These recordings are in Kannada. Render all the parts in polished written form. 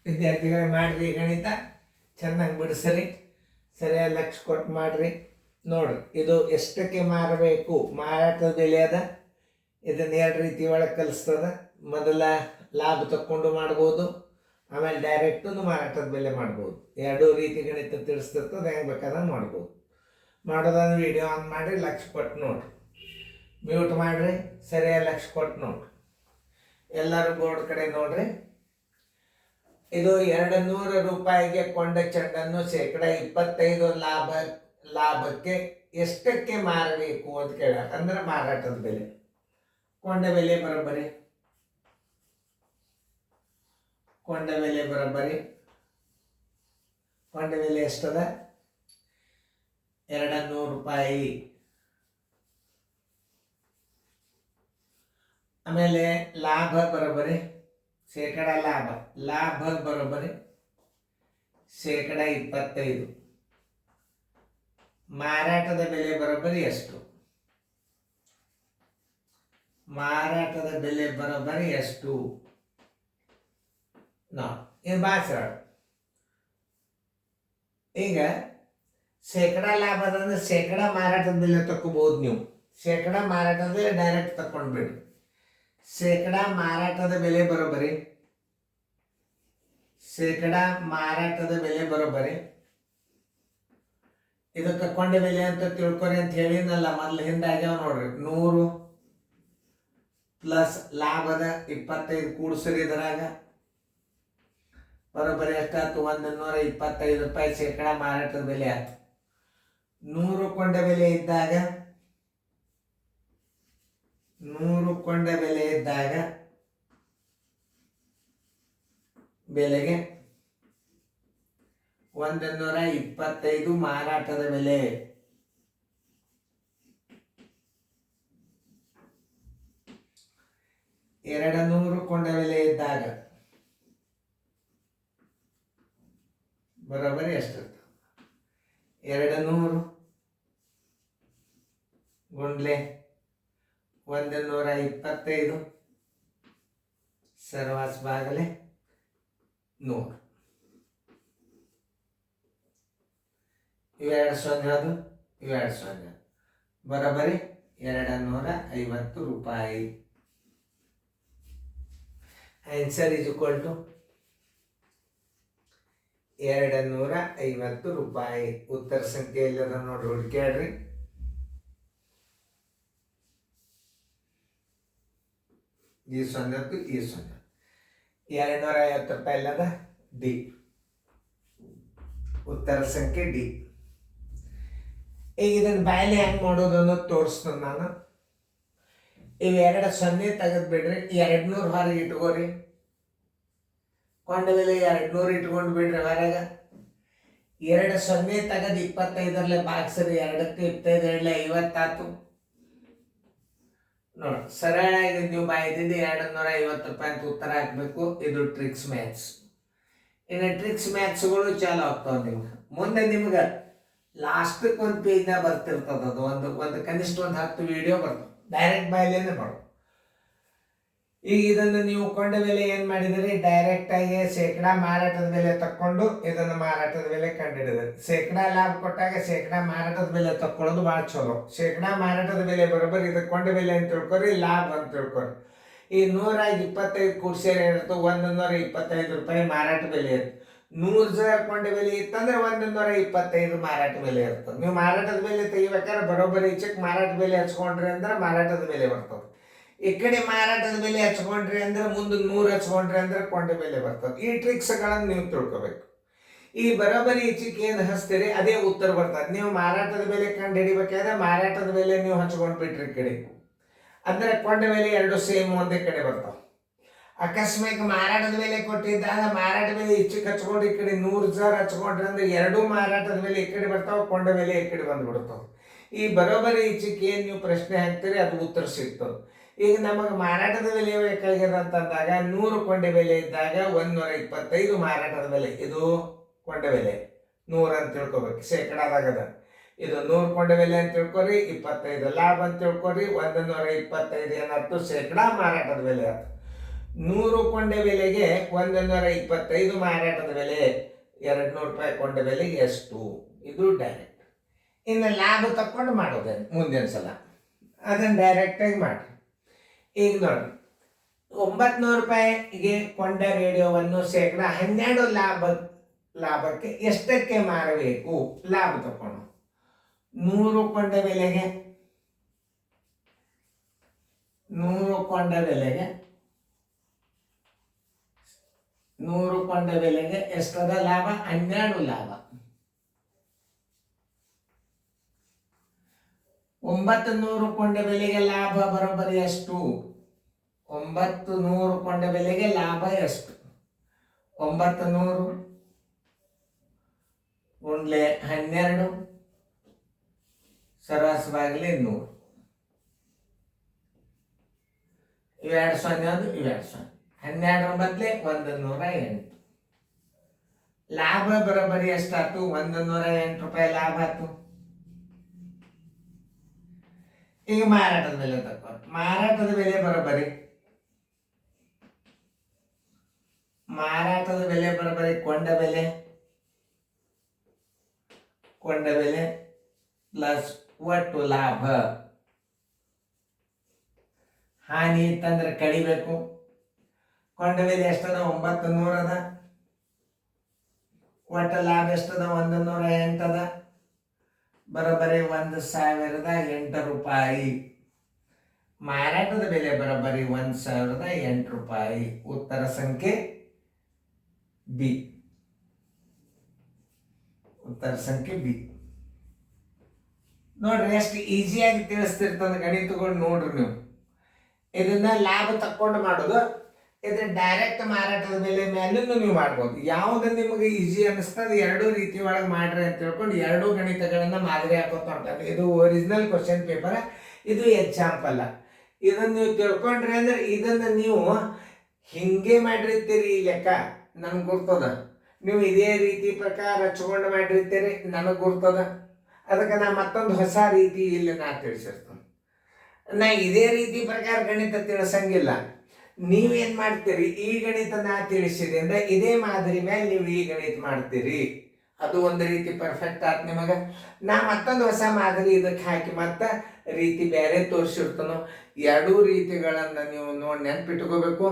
ವಿದ್ಯಾರ್ಥಿಗಳೇ ಮಾಡಿರಿ ಗಣಿತ ಚೆನ್ನಾಗಿ ಬಿಡಿಸ್ರಿ, ಸರಿಯಾಗಿ ಲಕ್ಷ ಕೊಟ್ಟು ಮಾಡಿರಿ. ನೋಡ್ರಿ, ಇದು ಎಷ್ಟಕ್ಕೆ ಮಾರಬೇಕು, ಮಾರಾಟದ ಬೆಲೆ ಅದ. ಇದನ್ನು ಎರಡು ರೀತಿ ಒಳಗೆ ಕಲಿಸ್ತದ. ಮೊದಲ ಲಾಭ ತಕ್ಕೊಂಡು ಮಾಡ್ಬೋದು, ಆಮೇಲೆ ಡೈರೆಕ್ಟು ಮಾರಾಟದ ಬೆಲೆ ಮಾಡ್ಬೋದು. ಎರಡೂ ರೀತಿ ಗಣಿತ ತಿಳಿಸ್ತಿರ್ತದೆ, ಹೆಂಗೆ ಬೇಕಾದಂಗೆ ಮಾಡ್ಬೋದು. ಮಾಡೋದಾದ್ರೆ ವಿಡಿಯೋ ಆನ್ ಮಾಡಿ ಲಕ್ಷ ಕೊಟ್ಟು ನೋಡ್ರಿ, ಮ್ಯೂಟ್ ಮಾಡಿರಿ, ಸರಿಯಾಗಿ ಲಕ್ಷ ಕೊಟ್ಟು ನೋಡ್ರಿ. ಎಲ್ಲರೂ ಬೋರ್ಡ್ ಕಡೆ ನೋಡ್ರಿ. ಇದು 200 ರೂಪಾಯಿಗೆ ಕೊಂಡ ಚೆಂಡನ್ನು ಶೇಕಡ 25 ಲಾಭಕ್ಕೆ ಎಷ್ಟಕ್ಕೆ ಮಾರಬೇಕು ಅಂತ ಕೇಳ. ಅಂದ್ರೆ ಮಾರಾಟದ ಬೆಲೆ, ಕೊಂಡ ಬೆಲೆ ಬರೋಬ್ಬರಿ. ಕೊಂಡ ಬೆಲೆ ಎಷ್ಟದ? 200 ರೂಪಾಯಿ. ಆಮೇಲೆ ಲಾಭ ಬರೋಬ್ಬರಿ ಶೇಕಡ ಲಾಭ ಬರೋಬ್ಬರಿ ಶೇಕಡ 25. ಮಾರಾಟದ ಬೆಲೆ ಬರೋಬ್ಬರಿ ಎಷ್ಟು? ಮಾರಾಟದ ಬೆಲೆ ಬರೋಬ್ಬರಿ ಎಷ್ಟು? ಇದು ಭಾಳ ಸರಳ. ಈಗ ಶೇಕಡ ಲಾಭ ಅಂದ್ರೆ ಶೇಕಡ ಮಾರಾಟದ ಬೆಲೆ ತಗೋಬಹುದು ನೀವು. ಶೇಕಡ ಮಾರಾಟದ ಬೆಲೆ ಡೈರೆಕ್ಟ್ ತಕೊಂಡ್ಬಿಡಿ. ಶೇಕಡ ಮಾರಾಟದ ಬೆಲೆ ಬರೋಬ್ಬರಿ ಶೇಕಡ ಮಾರಾಟದ ಬೆಲೆ ಬರೋಬ್ಬರಿ ಇದಕ್ಕೆ ಕೊಂಡ ಬೆಲೆ ಅಂತ ತಿಳ್ಕೊರಿ ಅಂತ ಹೇಳಿನಲ್ಲ ಮೊದಲು, ಹಿಂದಾಗ್ಯಾವ ನೋಡ್ರಿ. 100 ಪ್ಲಸ್ ಲಾಭದ 25 ಕೂಡಿಸ್ರಿ, ಇದರಾಗ ಬರೋಬ್ಬರಿ ಎಷ್ಟಾಯ್ತು? 125 ರೂಪಾಯಿ ಶೇಕಡ ಮಾರಾಟದ ಬೆಲೆ ಆಯ್ತು. 100 ಕೊಂಡ ಬೆಲೆ ಇದ್ದಾಗ 100 ಕೊಂಡ ಬೆಲೆ ಇದ್ದಾಗ ಬೆಲೆಗೆ 125 ಮಾರಾಟದ ಬೆಲೆ. $200 ಕೊಂಡ ಬೆಲೆ ಇದ್ದಾಗ ಬರೋಬ್ಬರಿ ಎಷ್ಟಿರ್ತದೆ? 200 ಗುಂಡ್ಲೆ 125 ಸರ್ವಾಸ್ ಬಾಗಲೆ 100. ಇವೆರಡು ಸೊನ್ನೆ ಅದು, ಇವೆರಡು ಸೊನ್ನೆ, ಬರೋಬ್ಬರಿ 250 ರೂಪಾಯಿ. ಆನ್ಸರ್ ಇಸ್ ಈಕ್ವಲ್ ಟು 250 ರೂಪಾಯಿ. ಉತ್ತರ ಸಂಖ್ಯೆ ಎಲ್ಲದ ನೋಡ್ರಿ, ಹುಡುಕ್ಯಾಡ್ರಿ. ಈ 0 ಈ 0, 250 ರೂಪಾಯಿ ಎಲ್ಲದ ಡಿ. ಉತ್ತರ ಸಂಖ್ಯೆ ಡಿ. ಈಗ ಇದನ್ನು ಬಾಯಲ್ಲಿ ಹೆಂಗೆ ಮಾಡೋದು ಅನ್ನೋದು ತೋರಿಸ್ತೇನೆ ನಾನು. ಇವೆರಡು 0 ತೆಗೆದು ಬಿಡ್ರಿ, 200 ಹೊರಗೆ ಇಟ್ಕೋರಿ. ಕೊಂಡ ಬೆಲೆ 200 ಇಟ್ಕೊಂಡು ಬಿಡ್ರಿ ಹೊರಗೆ. 2 0 ತೆಗೆದು 25 ಬಾಗಿಸ್ರಿ. 2ಕ್ಕೆ 25 50 ಆಯ್ತು. ನೋಡಿ, ಸರಳಾಗಿ ನೀವು ಬಾಯ್ದಿದ್ದು 250 ರೂಪಾಯಿ ಅಂತ ಉತ್ತರ ಹಾಕಬೇಕು. ಇದು ಟ್ರಿಕ್ಸ್ ಮ್ಯಾಥ್ಸ್. ಇನ್ನು ಟ್ರಿಕ್ಸ್ ಮ್ಯಾಥ್ಸ್ಗಳು ಚಾಲು ಆಗ್ತಾವೆ ನಿಮ್ಗೆ. ಮುಂದೆ ನಿಮ್ಗೆ ಲಾಸ್ಟಕ್ಕೆ ಒಂದು ಪೇಜ್ನಾಗ ಬರ್ತಿರ್ತದೆ. ಅದು ಒಂದು ಕನಿಷ್ಠ 10 ವಿಡಿಯೋ ಬರ್ತದೆ, ಡೈರೆಕ್ಟ್ ಬಾಯಲ್ಲೇನೆ ಮಾಡೋದು. ಈಗ ಇದನ್ನು ನೀವು ಕೊಂಡ ಬೆಲೆ ಏನು ಮಾಡಿದಿರಿ? ಡೈರೆಕ್ಟಾಗಿ ಶೇಕಡ ಮಾರಾಟದ ಬೆಲೆ ತಕ್ಕೊಂಡು ಇದನ್ನು ಮಾರಾಟದ ಬೆಲೆ ಕಂಡುಹಿಡಿದ್ರಿ. ಶೇಕಡ ಲಾಭ ಕೊಟ್ಟಾಗ ಶೇಕಡ ಮಾರಾಟದ ಬೆಲೆ ತಕ್ಕೊಳ್ಳೋದು ಭಾಳ ಚಲೋ. ಶೇಕಡ ಮಾರಾಟದ ಬೆಲೆ ಬರೋಬ್ಬರಿ ಇದಕ್ಕೆ ಕೊಂಡ ಬೆಲೆ ಅಂತ ತಿಳ್ಕೊರಿ, ಲಾಭ ಅಂತ ತಿಳ್ಕೊರಿ. ಈ 125 ಕೂಡ್ಸೇರಿ ಏನಿರ್ತವೆ? 125 ರೂಪಾಯಿ ಮಾರಾಟ ಬೆಲೆ ಇರ್ತದೆ. 100,000 ಕೊಂಡ ಬೆಲೆ ಇತ್ತಂದ್ರೆ 125 ಮಾರಾಟ ಬೆಲೆ ಇರ್ತದೆ. ನೀವು ಮಾರಾಟದ ಬೆಲೆ ತೆಗಿಬೇಕಾದ್ರೆ ಬರೋಬ್ಬರಿ ಈಚೆಗೆ ಮಾರಾಟ ಬೆಲೆ ಹಚ್ಕೊಂಡ್ರಿ ಅಂದ್ರೆ ಮಾರಾಟದ ಬೆಲೆ ಬರ್ತದೆ. ಈ ಕಡೆ ಮಾರಾಟದ ಬೆಲೆ ಹಚ್ಕೊಂಡ್ರಿ ಅಂದ್ರೆ ಮುಂದೆ 100 ಹಚ್ಕೊಂಡ್ರಿ ಅಂದ್ರೆ ಕೊಂಡ ಬೆಲೆ ಬರ್ತದೆ. ಈ ಟ್ರಿಕ್ಸ್ಗಳನ್ನು ನೀವು ತಿಳ್ಕೊಬೇಕು. ಈ ಬರೋಬ್ಬರಿ ಈಚೆಗೆ ಏನು ಹಚ್ತೀರಿ ಅದೇ ಉತ್ತರ ಬರ್ತದೆ. ನೀವು ಮಾರಾಟದ ಬೆಲೆ ಕಂಡು ಹಿಡಿಬೇಕಾದ್ರೆ ಮಾರಾಟದ ಬೆಲೆ ನೀವು ಹಚ್ಕೊಂಡು ಬಿಟ್ರಿ ಈ ಕಡೆ ಅಂದ್ರೆ ಕೊಂಡ ಬೆಲೆ ಎರಡು ಸೇಮ್ ಒಂದೇ ಕಡೆ ಬರ್ತಾವೆ. ಅಕಸ್ಮಾತ್ ಮಾರಾಟದ ಬೆಲೆ ಕೊಟ್ಟಿದ್ದಾಗ ಮಾರಾಟ ಬೆಲೆ ಈಚೆಗೆ ಹಚ್ಕೊಂಡು ಈ ಕಡೆ 100,000 ಹಚ್ಕೊಂಡ್ರಿ ಅಂದ್ರೆ ಎರಡೂ ಮಾರಾಟದ ಬೆಲೆ ಈ ಕಡೆ ಬರ್ತಾವೆ, ಕೊಂಡ ಬೆಲೆ ಈ ಕಡೆ ಬಂದ್ಬಿಡ್ತಾವೆ. ಈ ಬರೋಬ್ಬರಿ ಈಚೆಗೆ ಏನು ನೀವು ಪ್ರಶ್ನೆ ಹಾಕ್ತೀರಿ ಅದು ಉತ್ತರ ಸಿಗ್ತದೆ. ಈಗ ನಮಗೆ ಮಾರಾಟದ ಬೆಲೆ ಬೇಕಾಗ್ಯದ ಅಂತಂದಾಗ 100 ಕೊಂಡ ಬೆಲೆ ಇದ್ದಾಗ 125 ಮಾರಾಟದ ಬೆಲೆ. ಇದು ಕೊಂಡ ಬೆಲೆ 100 ಅಂತ ತಿಳ್ಕೊಬೇಕು, ಶೇಕಡಾದಾಗದ. ಇದು 100 ಕೊಂಡ ಬೆಲೆ ಅಂತ ತಿಳ್ಕೊರಿ, 25 ಲಾಭ ಅಂತ ತಿಳ್ಕೊರಿ. 125 ಏನಾಯ್ತು? ಶೇಕಡಾ ಮಾರಾಟದ ಬೆಲೆ ಆಯ್ತು. 100 ಕೊಂಡೆ ಬೆಲೆಗೆ 125 ಮಾರಾಟದ ಬೆಲೆ, 200 ರೂಪಾಯಿ ಕೊಂಡೆ ಬೆಲೆಗೆ ಎಷ್ಟು, ಇದು ಡೈರೆಕ್ಟ್. ಇನ್ನು ಲಾಭ ತಕ್ಕೊಂಡು ಮಾಡೋದೇನು ಮುಂದಿನ ಸಲ, ಅದನ್ನು ಡೈರೆಕ್ಟಾಗಿ ಮಾಡಿ. ಈಗ ನೋಡಿ, 900 ರೂಪಾಯಿಗೆ ಕೊಂಡ ರೇಡಿಯೋವನ್ನು ಶೇಕಡ 12 ಲಾಭಕ್ಕೆ ಎಷ್ಟಕ್ಕೆ ಮಾರಬೇಕು, ಲಾಭ ತಕೊಂಡು 100 ಕೊಂಡ ಬೆಲೆಗೆ 100 ಕೊಂಡ ಬೆಲೆಗೆ ಎಷ್ಟದ ಲಾಭ, 12 ಲಾಭ. 900 ಕೊಂಡ ಬೆಲೆಗೆ ಲಾಭ ಬರೋಬ್ಬರಿ ಎಷ್ಟು, 900 ಕೊಂಡ ಬೆಲೆಗೆ ಲಾಭ ಎಷ್ಟು, 900 ಗುಂಡ್ಲೆ 12 ಸರಾಸರಿಯಾಗಲಿ 100. ಇವೆರಡು 0 ಅದು ಇವೆರಡು 0. 12 ಬದಲೇ 108. ಲಾಭ ಬರೋಬ್ಬರಿ ಎಷ್ಟಾಯ್ತು, 108 ರೂಪಾಯಿ ಲಾಭ ಆಯ್ತು. ಈಗ ಮಾರಾಟದ ಬೆಲೆ ತಕೊಂಡು, ಮಾರಾಟದ ಬೆಲೆ ಬರೋಬ್ಬರಿ ಕೊಂಡ ಬೆಲೆ ಪ್ಲಸ್ ಒಟ್ಟು ಲಾಭ. ಹಾನಿ ಇತ್ತಂದ್ರೆ ಕಡಿಬೇಕು. ಕೊಂಡ ಬೆಲೆ ಎಷ್ಟದ, 900 ಅದ. ಒಟ್ಟು ಲಾಭ ಎಷ್ಟದ, 108 ಅದ. ಬರೋಬ್ಬರಿ 1008 ರೂಪಾಯಿ. ಮಾರಾಟದ ಬೆಲೆ ಬರೋಬ್ಬರಿ 1008 ರೂಪಾಯಿ. ಉತ್ತರ ಸಂಖ್ಯೆ ಬಿ. ಉತ್ತರ ಸಂಖ್ಯೆ ಬಿ. ನೋಡ್ರಿ ಎಷ್ಟು ಈಸಿಯಾಗಿ ತಿಳಿಸ್ತಿರ್ತದ ಗಣಿತಗಳು. ನೋಡ್ರಿ ನೀವು ಇದನ್ನ ಲಾಭ ತಕ್ಕೊಂಡು ಮಾಡೋದು, ಇದ್ರ ಡೈರೆಕ್ಟ್ ಮಾರಾಟದ ಬೆಲೆ ಮೇಲೂ ನೀವು ಮಾಡ್ಬೋದು. ಯಾವ್ದು ನಿಮಗೆ ಈಸಿ ಅನಿಸ್ತದೆ ಎರಡೂ ರೀತಿ ಒಳಗೆ ಮಾಡ್ರಿ ಅಂತ ತಿಳ್ಕೊಂಡು ಎರಡೂ ಗಣಿತಗಳನ್ನ ಮಾದರಿ ಹಾಕೋತ ಹೊಂಟಾರೆ. ಇದು ಒರಿಜಿನಲ್ ಕ್ವಶನ್ ಪೇಪರ್, ಇದು ಎಕ್ಸಾಂಪಲ್. ಇದನ್ನ ನೀವು ತಿಳ್ಕೊಂಡ್ರಿ ಅಂದ್ರೆ ಇದನ್ನ ನೀವು ಹಿಂಗೆ ಮಾಡಿರ್ತೀರಿ, ಈ ಲೆಕ್ಕ ನನ್ಗೆ ಗುರ್ತದ. ನೀವು ಇದೇ ರೀತಿ ಪ್ರಕಾರ ಹಚ್ಕೊಂಡು ಮಾಡಿರ್ತೀರಿ, ನನಗೆ ಗುರ್ತದ. ಅದಕ್ಕೆ ನಾ ಮತ್ತೊಂದು ಹೊಸ ರೀತಿ ಇಲ್ಲಿ ನಾ ತಿಳಿಸಿರ್ತೇನೆ. ನಾ ಇದೇ ರೀತಿ ಪ್ರಕಾರ ಗಣಿತ ತಿಳಿಸಂಗಿಲ್ಲ. ನೀವೇನ್ ಮಾಡ್ತೀರಿ, ಈ ಗಣಿತ ನಾ ತಿಳಿಸಿದೆ ಅಂದ್ರೆ ಇದೇ ಮಾದರಿ ಮೇಲೆ ನೀವು ಈ ಗಣಿತ ಮಾಡ್ತೀರಿ. ಅದು ಒಂದು ರೀತಿ ಪರ್ಫೆಕ್ಟ್ ಆಯ್ತು ನಿಮಗೆ. ನಾ ಮತ್ತೊಂದು ಹೊಸ ಮಾದರಿ ಇದಕ್ಕೆ ಹಾಕಿ ಮತ್ತೆ ರೀತಿ ಬೇರೆ ತೋರಿಸಿರ್ತಾನೋ. ಎರಡೂ ರೀತಿಗಳನ್ನು ನೀವು ನೋಡಿ ನೆನ್ಪಿಟ್ಕೋಬೇಕು.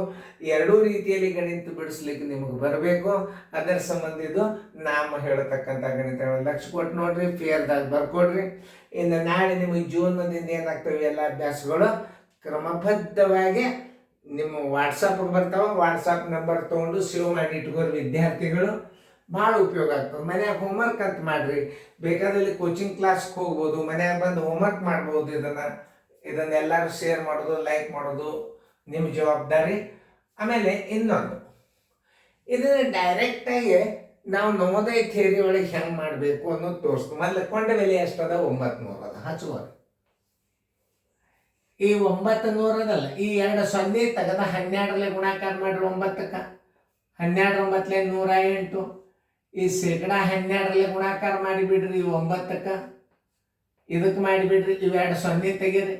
ಎರಡೂ ರೀತಿಯಲ್ಲಿ ಗಣಿತ ಬಿಡಿಸ್ಲಿಕ್ಕೆ ನಿಮಗೆ ಬರಬೇಕು. ಅದರ ಸಂಬಂಧ ಇದು ನಾವು ಹೇಳ್ತಕ್ಕಂಥ ಗಣಿತಗಳು ಲಕ್ಷ್ಯ ಕೊಟ್ಟು ನೋಡ್ರಿ, ಫೇರ್ದಾಗ ಬರ್ಕೊಡ್ರಿ. ಇನ್ನು ನಾಳೆ ನಿಮಗೆ ಜೂನ್ದಿಂದ ಏನಾಗ್ತವೆ ಎಲ್ಲ ಅಭ್ಯಾಸಗಳು ಕ್ರಮಬದ್ಧವಾಗಿ ನಿಮ್ಮ ವಾಟ್ಸಪ್ಗೆ ಬರ್ತಾವೆ. ವಾಟ್ಸಪ್ ನಂಬರ್ ತೊಗೊಂಡು ಸೇವ್ ಮಾಡಿ ಇಟ್ಕೋರಿ ವಿದ್ಯಾರ್ಥಿಗಳು. ಭಾಳ ಉಪಯೋಗ ಆಗ್ತದೆ. ಮನ್ಯಾಗ ಹೋಮ್ವರ್ಕ್ ಅಂತ ಮಾಡ್ರಿ. ಬೇಕಾದಲ್ಲಿ ಕೋಚಿಂಗ್ ಕ್ಲಾಸ್ಗೆ ಹೋಗ್ಬೋದು, ಮನ್ಯಾಗ ಬಂದು ಹೋಮ್ವರ್ಕ್ ಮಾಡ್ಬೋದು. ಇದನ್ನೆಲ್ಲರೂ ಶೇರ್ ಮಾಡೋದು, ಲೈಕ್ ಮಾಡೋದು ನಿಮ್ಮ ಜವಾಬ್ದಾರಿ. ಆಮೇಲೆ ಇನ್ನೊಂದು, ಇದನ್ನು ಡೈರೆಕ್ಟಾಗಿ ನಾವು ನವೋದಯ ಥಿಯರಿ ಒಳಗೆ ಹೆಂಗೆ ಮಾಡಬೇಕು ಅನ್ನೋದು ತೋರಿಸ್ತು. ಮೊದಲು ಕೊಂಡ ಬೆಲೆ ಎಷ್ಟದ, 900 ಅದ. ಹಚ್ಚುವರೆ ಈ 900 ಅದಲ್ಲ, ಈ 2 0 ತೆಗೆದ 12 ಗುಣಾಕಾರ ಮಾಡ್ರಿ 9ಕ್ಕೆ. 12 9 108. ಈ ಶೇಕಡ 12 ಗುಣಾಕಾರ ಮಾಡಿಬಿಡ್ರಿ 9ಕ್ಕೆ. ಇದಕ್ಕೆ ಮಾಡಿಬಿಡ್ರಿ. ಇವೆರಡು 0 ತೆಗೀರಿ.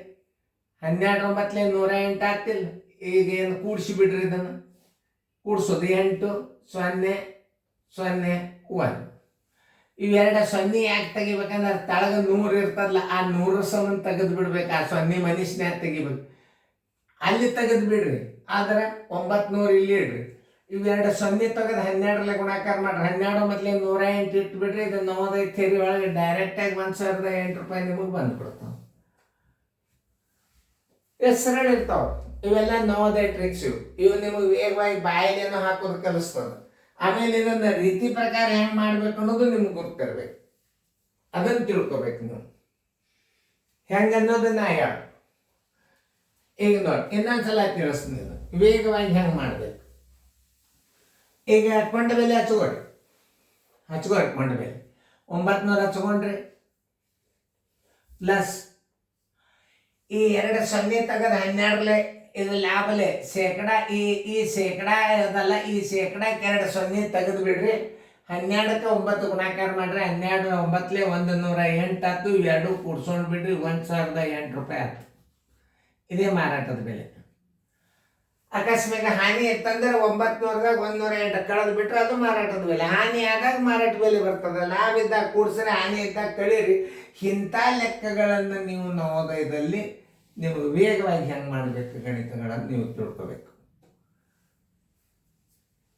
12 9 108 ಆಗ್ತಿಲ್ಲ. ಈಗ ಏನು ಕೂಡಿಸಿ ಬಿಡ್ರಿ, ಇದನ್ನು ಕೂಡಿಸೋದು 8 0 0 1. ಇವೆರಡು 0 ಯಾಕೆ ತೆಗಿಬೇಕಂದ್ರೆ ತಳಗ 100 ಇರ್ತದಲ್ಲ, ಆ 100 ಸಮ ತೆಗೆದು ಬಿಡ್ಬೇಕು. ಆ 0 ಮನುಷ್ಯನ್ಯಾಗ ತೆಗಿಬೇಕು, ಅಲ್ಲಿ ತೆಗೆದು ಬಿಡ್ರಿ. ಆದ್ರೆ 900 ಇಲ್ಲಿ ಇಡ್ರಿ. ಇವೆರಡು 0 ತೆಗೆದು 12 ಗುಣಾಕಾರ ಮಾಡ್ರಿ. 12 ಮೊದಲೇ 108 ಇಟ್ಟು ಬಿಡ್ರಿ. ಇದು ನವೋದಯ ಥಿಯರಿ ಒಳಗೆ ಡೈರೆಕ್ಟಾಗಿ 1008 ರೂಪಾಯಿ ನಿಮಗೆ ಬಂದ್ಬಿಡ್ತಾವೆ. ಎಷ್ಟು ಸರಳ ಇರ್ತಾವೆ ಇವೆಲ್ಲ ನವೋದಯ ಟ್ರಿಕ್ಸ್. ಇವು ನಿಮಗೆ ವೇಗವಾಗಿ ಬಾಯಿಲೇನೋ ಹಾಕೋದು ಕಲಿಸ್ತದೆ. ಆಮೇಲೆ ಇದನ್ನ ರೀತಿ ಪ್ರಕಾರ ಹೆಂಗೆ ಮಾಡ್ಬೇಕು ಅನ್ನೋದು ನಿಮ್ಗೆ ಗೊತ್ತಿರ್ಬೇಕು. ಅದನ್ನು ತಿಳ್ಕೊಬೇಕು ನೀವು ಹೆಂಗೆ ಅನ್ನೋದನ್ನ ಹೇಳ. ಈಗ ನೋಡಿ, ಇನ್ನೊಂದ್ಸಲ ತಿಳಿಸ್ತೀನಿ. ಇದು ವೇಗವಾಗಿ ಹೆಂಗೆ ಮಾಡ್ಬೇಕು. ಈಗ ಕೊಂಡ ಬೆಲೆ ಹಚ್ಕೊಡ್ರಿ ಕೊಂಡ ಬೆಲೆ 900 ಹಚ್ಕೊಂಡ್ರಿ. ಪ್ಲಸ್ ಈ 2 0 ತೆಗೆದು 12 ಇದು ಲಾಭಲೆ ಶೇಕಡ. ಈ ಶೇಕಡ ಅದಲ್ಲ, ಈ ಶೇಕಡಕ್ಕೆ 2 0 ತೆಗೆದು ಬಿಡ್ರಿ. 12ಕ್ಕೆ 9 ಗುಣಾಕಾರ ಮಾಡ್ರಿ. 12 9 108 ಆಯ್ತು. ಇವೆರಡು ಕೂಡ್ಸ್ಕೊಂಡು ಬಿಡ್ರಿ, 1008 ರೂಪಾಯಿ ಆಯ್ತು. ಇದೇ ಮಾರಾಟದ ಬೆಲೆ. ಅಕಸ್ಮಾತ್ ಹಾನಿ ಇತ್ತಂದ್ರೆ 900ದಾಗ 108 ಕಳೆದು ಬಿಟ್ರೆ ಅದು ಮಾರಾಟದ ಬೆಲೆ. ಹಾನಿ ಆದಾಗ ಮಾರಾಟ ಬೆಲೆ ಬರ್ತದೆ. ಲಾಭ ಇದ್ದಾಗ ಕೂಡ್ಸ್ರೆ, ಹಾನಿ ಇದ್ದಾಗ ಕಳೀರಿ. ಇಂಥ ಲೆಕ್ಕಗಳನ್ನು ನೀವು ನವೋದಯದಲ್ಲಿ ನಿಮ್ಗೆ ವೇಗವಾಗಿ ಹೆಂಗೆ ಮಾಡಬೇಕು ಗಣಿತಗಳನ್ನು ನೀವು ತಿಳ್ಕೋಬೇಕು.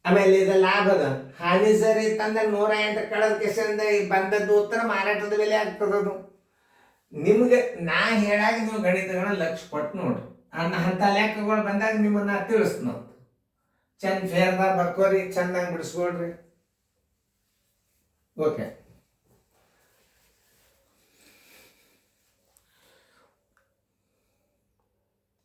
ಆಮೇಲೆ ಇದು ಲಾಭದ ಹಾನಿ ಸರಿ ಇತ್ತಂದ್ರೆ 108 ಕಳೆದ ಕೆಸರಿಂದ ಬಂದದ್ದು ಉತ್ತರ ಮಾರಾಟದ ಬೆಲೆ ಆಗ್ತದದು. ನಿಮ್ಗೆ ನಾ ಹೇಳಾಗ ನೀವು ಗಣಿತಗಳನ್ನ ಲಕ್ಷ ಕೊಟ್ಟು ನೋಡ್ರಿ. ಅಂಥ ಲೆಕ್ಕಗಳು ಬಂದಾಗ ನಿಮ್ಮನ್ನ ತಿಳಿಸ್ನು. ಚಂದ ಫೇರ್ದಾಗ ಬರ್ಕೋರಿ, ಚಂದಂಗೆ ಬಿಡಿಸ್ಕೊಳ್ರಿ. ಓಕೆ.